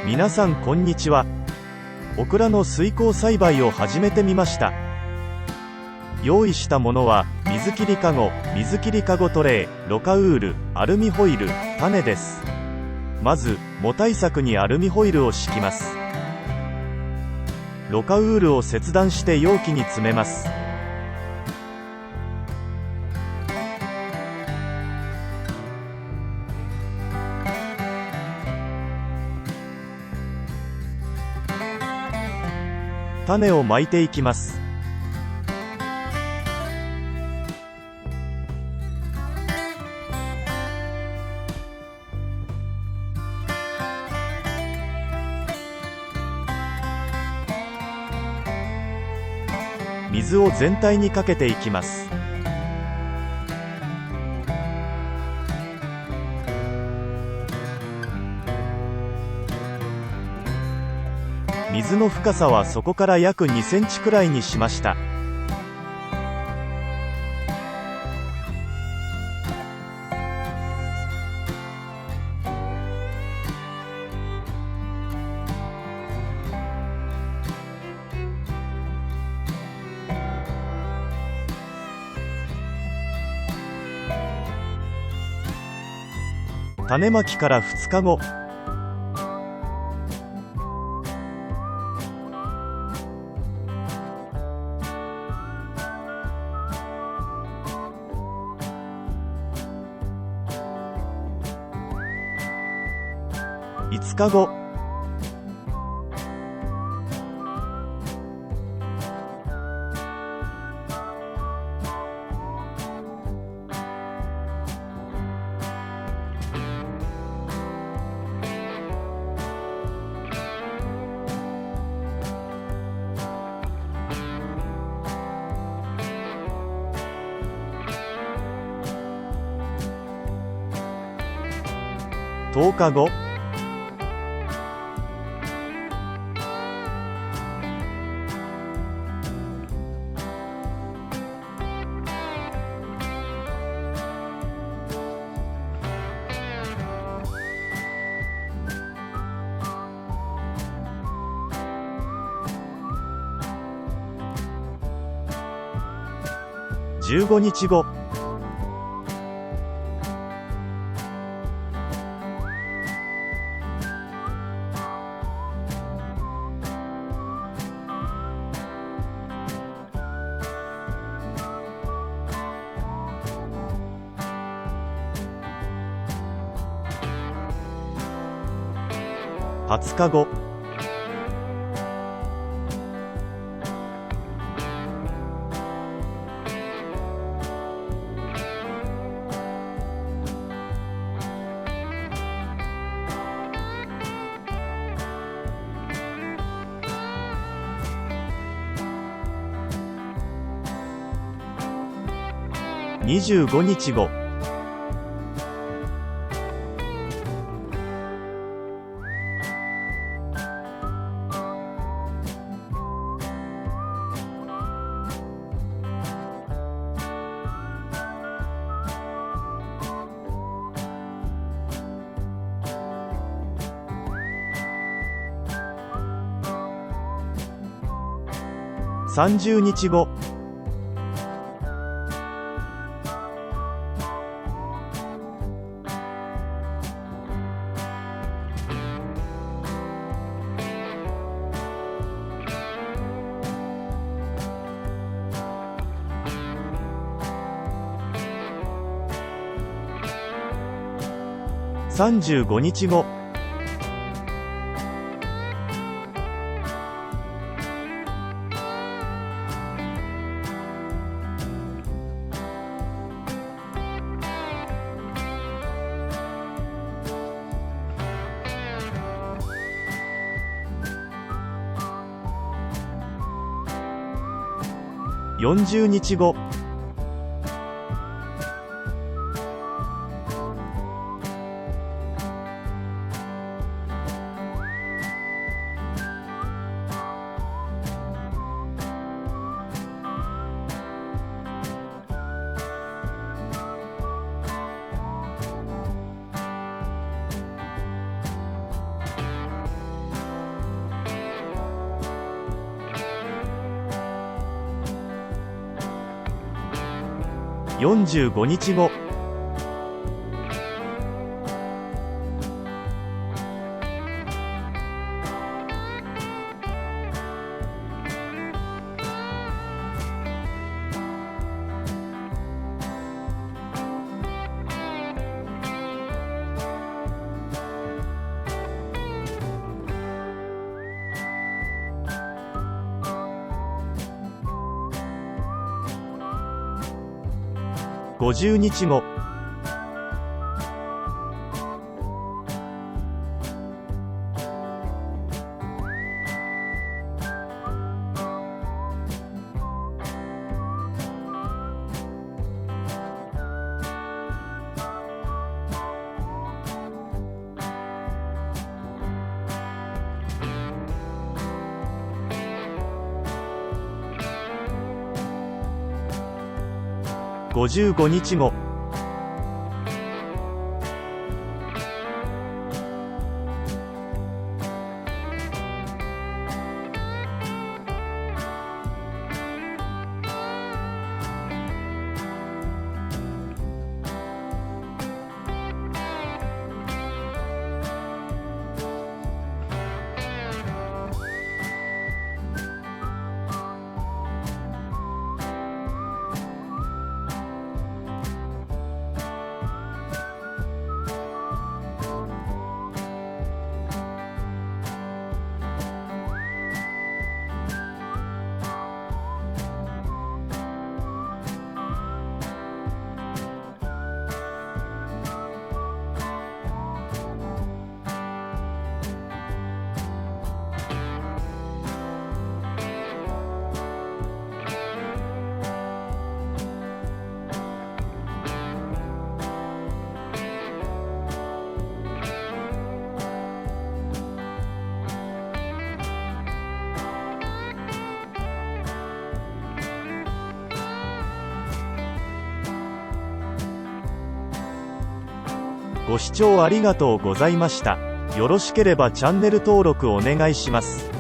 皆さんこんにちは。オクラの水耕栽培を始めてみました。用意したものは水切りかご、水切りかごトレー、ロカウール、アルミホイル、種です。まず藻対策にアルミホイルを敷きます。ロカウールを切断して容器に詰めます。種をまいていきます。水を全体にかけていきます。水の深さはそこから約2センチくらいにしました。種まきから2日後。5日後。10日後。15日後。20日後。25日後。30日後。35日後。40日後。45日後。50日後。55日後。ご視聴ありがとうございました。よろしければチャンネル登録お願いします。